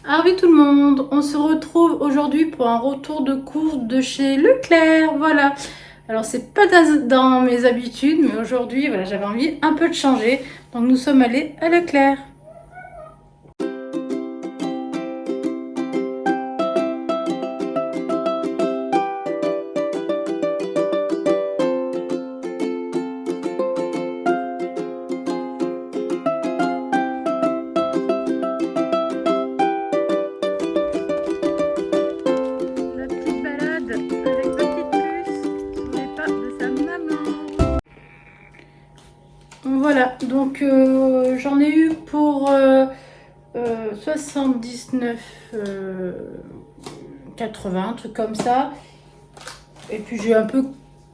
Ah oui tout le monde, on se retrouve aujourd'hui pour un retour de course de chez Leclerc, voilà. Alors c'est pas dans mes habitudes, mais aujourd'hui voilà, j'avais envie un peu de changer, donc nous sommes allés à Leclerc. La petite balade avec petite puce sur les pas de sa maman. Voilà, donc j'en ai eu pour 79 80, un truc comme ça. Et puis j'ai un peu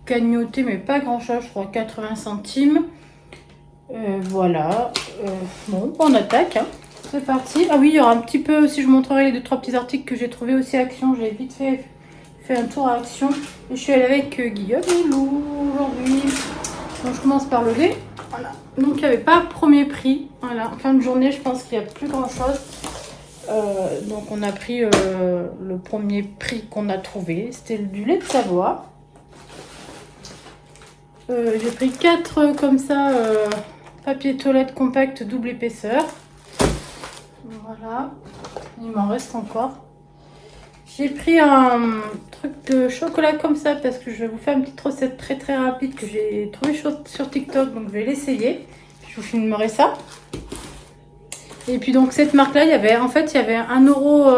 cagnoté, mais pas grand chose, je crois 80 centimes. Voilà. Bon, on attaque. Hein. C'est parti. Ah oui, il y aura un petit peu aussi, je montrerai les 2-3 petits articles que j'ai trouvé aussi à Action. J'ai vite fait un tour à Action. Et je suis allée avec Guillaume et Lou aujourd'hui. Donc je commence par le lait. Voilà. Donc il n'y avait pas premier prix. Voilà. En fin de journée, je pense qu'il n'y a plus grand chose. Donc on a pris le premier prix qu'on a trouvé. C'était du lait de Savoie. J'ai pris 4 comme ça. Papier toilette compact double épaisseur. Voilà. Il m'en reste encore. J'ai pris un truc de chocolat comme ça parce que je vais vous faire une petite recette très très rapide que j'ai trouvé sur TikTok. Donc je vais l'essayer. Je vous filmerai ça. Et puis donc cette marque là, il y avait 1 euro.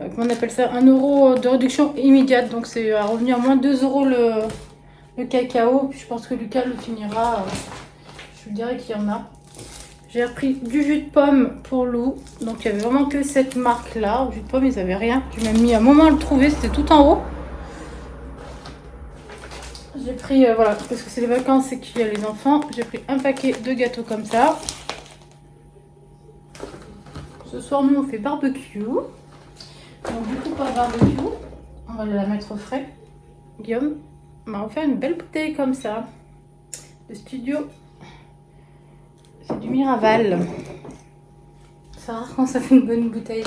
Comment on appelle ça, 1 euro de réduction immédiate. Donc c'est à revenir à moins 2 euros le cacao. Puis je pense que Lucas le finira. Je vous dirai qu'il y en a. J'ai repris du jus de pomme pour Lou. Donc il n'y avait vraiment que cette marque là. Au jus de pomme, ils n'avaient rien. J'ai même mis un moment à le trouver. C'était tout en haut. J'ai pris, voilà, parce que c'est les vacances et qu'il y a les enfants. J'ai pris un paquet de gâteaux comme ça. Ce soir, nous, on fait barbecue. Donc du coup, pas de barbecue. On va la mettre au frais. Guillaume m'a offert une belle bouteille comme ça. De studio. C'est du Miraval. C'est rare quand ça fait une bonne bouteille.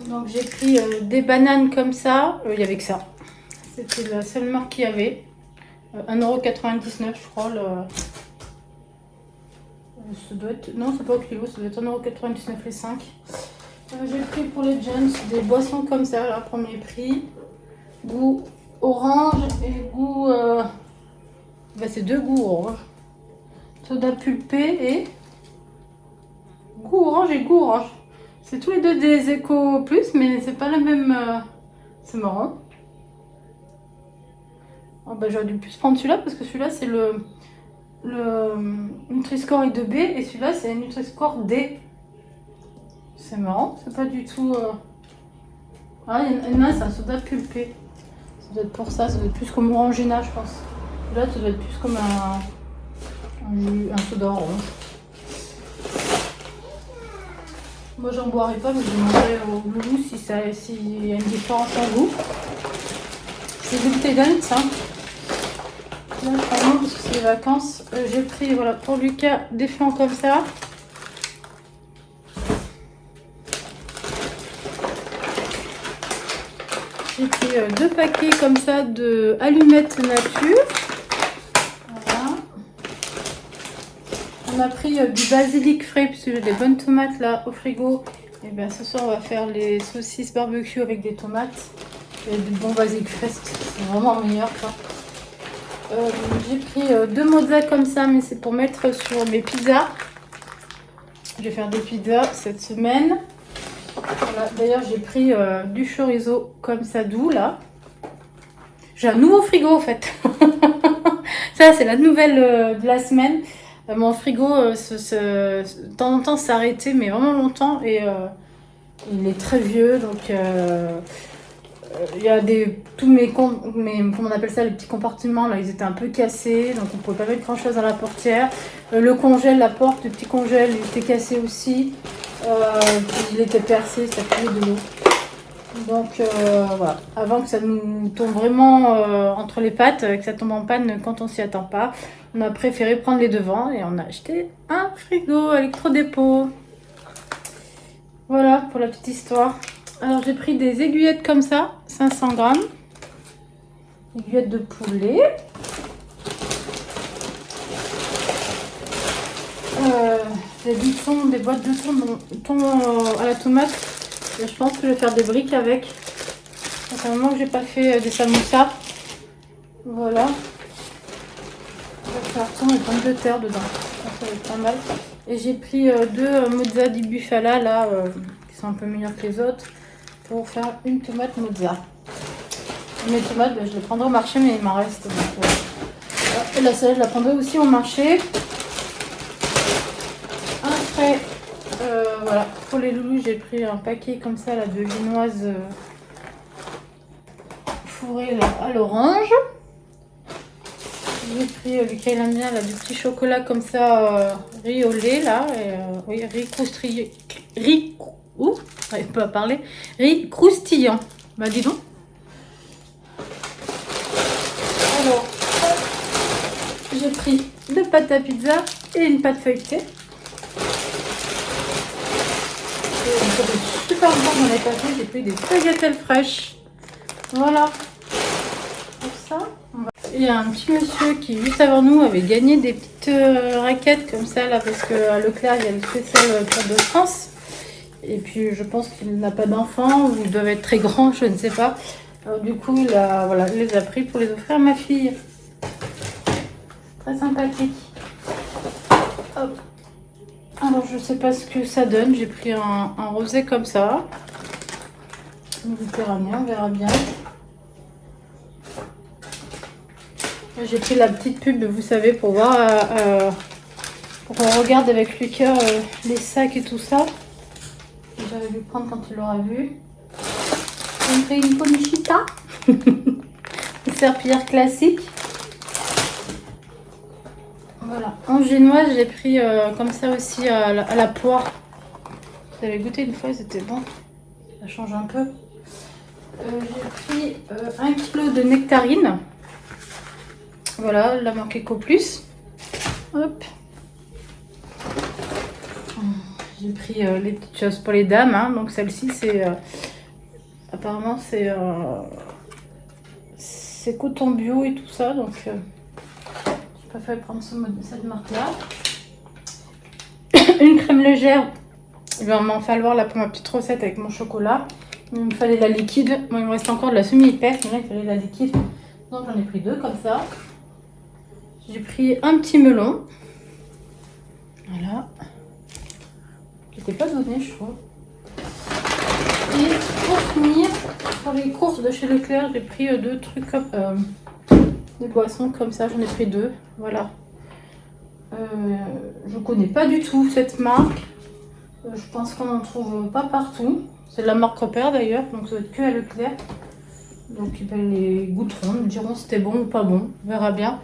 Donc j'ai pris des bananes comme ça. Il n'y avait que ça. C'était la seule marque qu'il y avait. 1,99 € je crois. Ça doit être... Non, c'est pas au kilo. Ça doit être 1,99 € les 5. J'ai pris pour les jeunes des boissons comme ça. Là, premier prix. Goût orange et goût... c'est 2 goûts orange. Soda pulpé et... Goût orange et goût orange. C'est tous les deux des Eco Plus, mais c'est pas la même. C'est marrant. Oh, j'aurais dû plus prendre celui-là parce que celui-là c'est le Nutri-Score I2B et celui-là c'est Nutri-Score D. C'est marrant, c'est pas du tout. Ah, il y en a, c'est un soda pulpé. Ça doit être pour ça, ça doit être plus comme Orangina, je pense. Là, ça doit être plus comme un soda orange. Moi j'en boirai pas, mais je demanderai au loulou s'il y a une différence en goût. C'est des bouteilles d'un litre, ça. Là, vraiment, parce que c'est les vacances. J'ai pris, voilà, pour Lucas, des flancs comme ça. J'ai pris 2 paquets comme ça de allumettes nature. Voilà. On a pris du basilic frais, puisque j'ai des bonnes tomates là au frigo. Et bien ce soir, on va faire les saucisses barbecue avec des tomates. Et du bon basilic frais, c'est vraiment meilleur, quoi. J'ai pris 2 mozza comme ça, mais c'est pour mettre sur mes pizzas. Je vais faire des pizzas cette semaine. Voilà. D'ailleurs, j'ai pris du chorizo comme ça doux là. J'ai un nouveau frigo en fait. Ça, c'est la nouvelle de la semaine. Mon frigo, de temps en temps, s'est arrêté, mais vraiment longtemps. Et il est très vieux, donc il y a comment on appelle ça, les petits compartiments là, ils étaient un peu cassés, donc on pouvait pas mettre grand chose à la portière. Le congèle, la porte, le petit congèle, il était cassé aussi. Puis il était percé, ça coulait de l'eau. Donc voilà, avant que ça nous tombe vraiment entre les pattes, que ça tombe en panne quand on s'y attend pas. on a préféré prendre les devants et on a acheté un frigo électrodépôt. Voilà pour la petite histoire. Alors j'ai pris des aiguillettes comme ça, 500 grammes. Aiguillettes de poulet. Des boîtes de thon à la tomate. Et je pense que je vais faire des briques avec. Ça fait un moment que j'ai pas fait des samoussas. Voilà. Je vais faire thon et pommes de terre dedans. Ça va être pas mal. Et j'ai pris deux mozza di bufala là, qui sont un peu meilleurs que les autres, pour faire une tomate mozza. Mes tomates, je les prendrai au marché, mais il m'en reste. Donc, et la salade, je la prendrai aussi au marché. Après, voilà, pour les loulous, j'ai pris un paquet comme ça là, de viennoises fourrées là, à l'orange. J'ai pris lequel aime bien là, du petit chocolat comme ça, riz au lait là, et, oui, riz croustillant. J'arrive pas à parler. Riz croustillant. Bah dis donc. Alors, j'ai pris deux pâtes à pizza et une pâte feuilletée. Ça fait super bon dans les pâtés. J'ai pris des tagliatelles fraîches. Voilà. Pour ça. Il y a un petit monsieur qui, juste avant nous, avait gagné des petites raquettes comme ça, là, parce qu'à Leclerc, il y a le spécial Tour de France. Et puis, je pense qu'il n'a pas d'enfants, ou ils doivent être très grands, je ne sais pas. Alors, du coup, il les a pris pour les offrir à ma fille. Très sympathique. Hop. Alors, je sais pas ce que ça donne. J'ai pris un rosé comme ça. Méditerranéen, on verra bien. J'ai pris la petite pub, vous savez, pour voir, pour qu'on regarde avec Lucas les sacs et tout ça. J'avais dû prendre quand il l'aura vu. J'ai pris une Conchita, une serpillière classique. Voilà. En génoise, j'ai pris comme ça aussi à la poire. Vous avez goûté une fois, c'était bon. Ça change un peu. J'ai pris 1 kg de nectarines. Voilà, la marque Eco Plus. Hop. J'ai pris les petites choses pour les dames. Hein. Donc celle-ci, c'est apparemment c'est coton bio et tout ça. Donc j'ai préféré prendre cette marque-là. Une crème légère. Il va m'en falloir là pour ma petite recette avec mon chocolat. Il me fallait la liquide. Moi, il me reste encore de la semi-épaisse, mais là, il fallait la liquide. Donc j'en ai pris deux comme ça. J'ai pris un petit melon. Voilà. Qui n'était pas donné, je trouve. Et pour finir, pour les courses de chez Leclerc, j'ai pris deux trucs comme des boissons comme ça. J'en ai pris deux. Voilà. Je connais pas du tout cette marque. Je pense qu'on n'en trouve pas partout. C'est de la marque Repère d'ailleurs, donc ça va être que à Leclerc. Donc les goûteront, nous diront si c'était bon ou pas bon. On verra bien.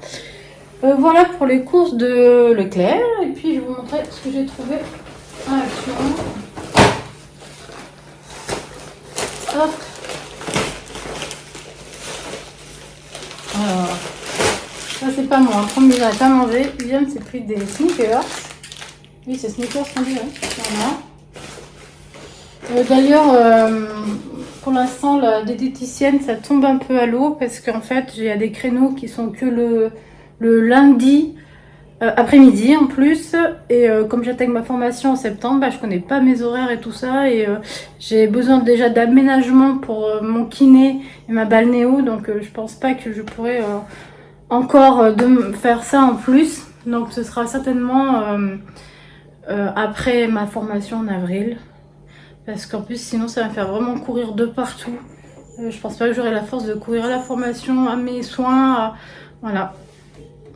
Voilà pour les courses de Leclerc. Et puis je vais vous montrer ce que j'ai trouvé en action. Hop. Alors, ça c'est pas moi. Premier à pas manger. William s'est pris des sneakers. Oui, c'est sneakers qu'on dirait. Voilà. D'ailleurs, pour l'instant, la diététicienne, ça tombe un peu à l'eau parce qu'en fait, il y a des créneaux qui sont que le lundi après-midi en plus. Et comme j'attaque ma formation en septembre, je connais pas mes horaires et tout ça. Et j'ai besoin déjà d'aménagement pour mon kiné et ma balnéo. Donc, je pense pas que je pourrais encore faire ça en plus. Donc, ce sera certainement après ma formation en avril. Parce qu'en plus, sinon, ça va me faire vraiment courir de partout. Je pense pas que j'aurai la force de courir à la formation, à mes soins. Voilà.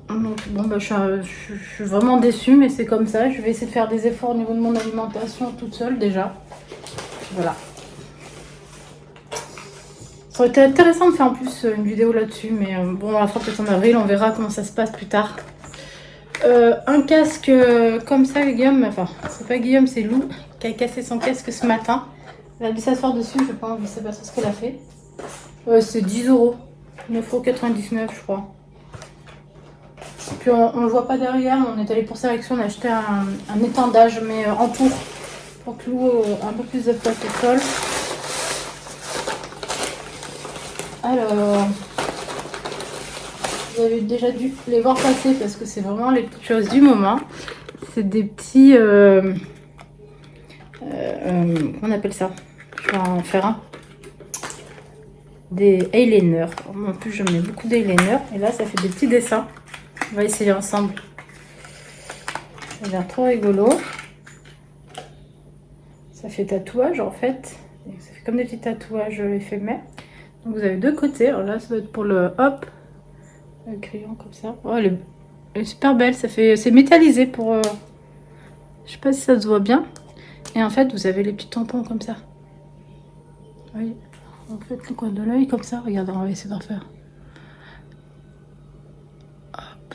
Donc, bon, je suis vraiment déçue, mais c'est comme ça. Je vais essayer de faire des efforts au niveau de mon alimentation toute seule, déjà. Voilà. Ça aurait été intéressant de faire en plus une vidéo là-dessus, mais bon, on la fera peut-être en avril. On verra comment ça se passe plus tard. Un casque comme ça, Guillaume, enfin, c'est pas Guillaume, c'est Lou qui a cassé son casque ce matin. Elle a dû s'asseoir dessus, je pense, je sais pas ce qu'elle a fait. C'est 10 €, 9,99 € je crois. Puis on le voit pas derrière, on est allé pour sélection, on a acheté un étendage, mais en tour, pour que l'eau un peu plus de place au sol. Alors, vous avez déjà dû les voir passer parce que c'est vraiment les petites choses du moment. C'est des petits... comment on appelle ça? Je vais en faire un. Des eyeliners. En plus, je mets beaucoup d'eyeliners. Et là, ça fait des petits dessins. On va essayer ensemble. Ça a l'air trop rigolo. Ça fait tatouage en fait. Ça fait comme des petits tatouages éphémères. Donc vous avez deux côtés. Alors là, ça va être pour le hop. Le crayon comme ça. Oh, elle est super belle. Ça fait, c'est métallisé pour... je sais pas si ça se voit bien. Et en fait, vous avez les petits tampons comme ça. Oui. En fait, le coin de l'œil comme ça. Regardez, on va essayer d'en faire. Hop.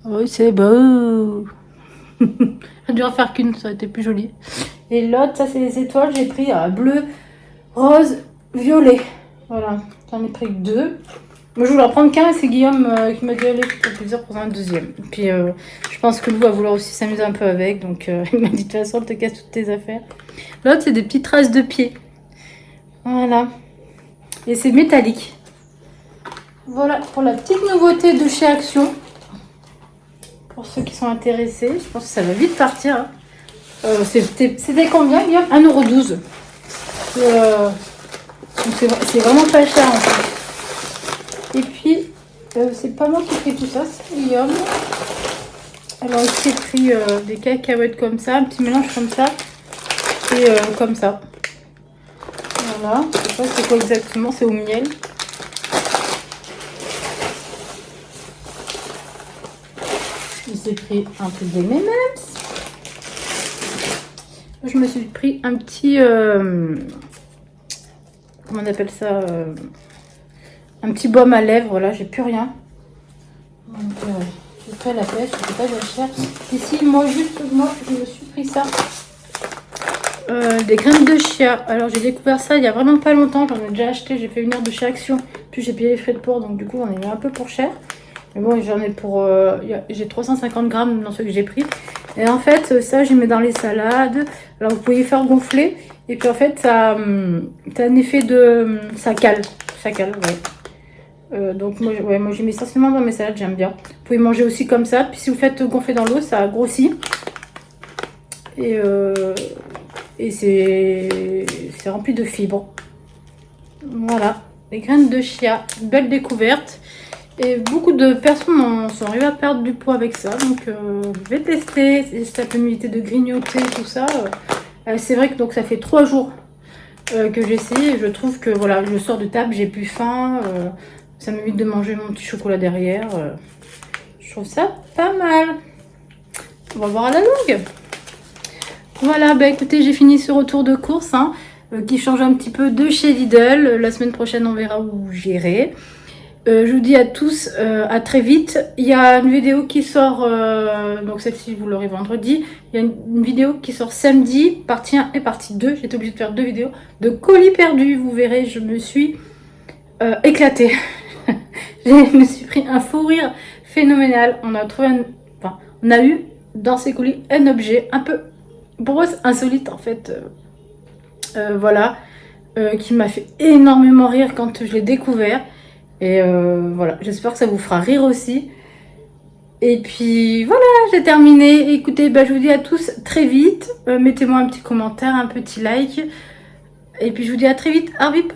Oui, c'est beau. J'ai dû en faire qu'une, ça aurait été plus joli. Et l'autre, ça c'est les étoiles. J'ai pris bleu, rose, violet. Voilà, j'en ai pris que deux. Moi, je voulais en prendre qu'un et c'est Guillaume qui m'a dit allez, je peux plaisir pour un deuxième. Et puis, je pense que Lou va vouloir aussi s'amuser un peu avec. Donc, il m'a dit de toute façon, on te casse toutes tes affaires. L'autre, c'est des petites traces de pieds. Voilà. Et c'est métallique. Voilà pour la petite nouveauté de chez Action. Pour ceux qui sont intéressés, je pense que ça va vite partir. Hein. C'était combien, Guillaume? 1,12 €. C'est vraiment pas cher en fait. Et puis, c'est pas moi qui ai pris tout ça, c'est Guillaume. Alors ici, j'ai pris des cacahuètes comme ça, un petit mélange comme ça. Et comme ça. Voilà, je sais pas c'est quoi exactement, c'est au miel. Il s'est pris un truc des M&M's. Je me suis pris un petit... comment on appelle ça un petit baume à lèvres. Voilà, j'ai plus rien. Donc, j'ai pris la pêche, je sais pas, de cher. Ici, moi, je me suis pris ça. Des graines de chia. Alors, j'ai découvert ça il y a vraiment pas longtemps. J'en ai déjà acheté, j'ai fait une heure de chez Action. Puis, j'ai payé les frais de port, donc du coup, on est un peu pour cher. Mais bon, j'en ai pour... j'ai 350 grammes dans ce que j'ai pris. Et en fait, ça, je mets dans les salades. Alors, vous pouvez y faire gonfler. Et puis, en fait, ça a un effet de... ça cale. Ça cale, ouais. Donc, moi, j'ai mis essentiellement dans mes salades, j'aime bien. Vous pouvez manger aussi comme ça. Puis, si vous faites gonfler dans l'eau, ça grossit. Et c'est rempli de fibres. Voilà. Les graines de chia. Belle découverte. Et beaucoup de personnes sont arrivées à perdre du poids avec ça. Donc, je vais tester. Si ça peut m'éviter de grignoter, tout ça. C'est vrai que donc, ça fait 3 jours que j'essaye. Et je trouve que voilà, je sors de table, j'ai plus faim. Ça m'évite de manger mon petit chocolat derrière. Je trouve ça pas mal. On va voir à la longue. Voilà, bah écoutez, j'ai fini ce retour de course hein, qui change un petit peu de chez Lidl. La semaine prochaine, on verra où j'irai. Je vous dis à tous à très vite. Il y a une vidéo qui sort, donc celle-ci vous l'aurez vendredi. Il y a une vidéo qui sort samedi, partie 1 et partie 2. J'étais obligée de faire 2 vidéos de colis perdus. Vous verrez, je me suis éclatée. Je me suis pris un fou rire phénoménal. On a trouvé on a eu dans ces colis un objet un peu, pour moi, insolite en fait. Voilà, qui m'a fait énormément rire quand je l'ai découvert. Et voilà, j'espère que ça vous fera rire aussi. Et puis voilà, j'ai terminé. Écoutez, bah, je vous dis à tous très vite. Mettez-moi un petit commentaire, un petit like. Et puis je vous dis à très vite. Au revoir.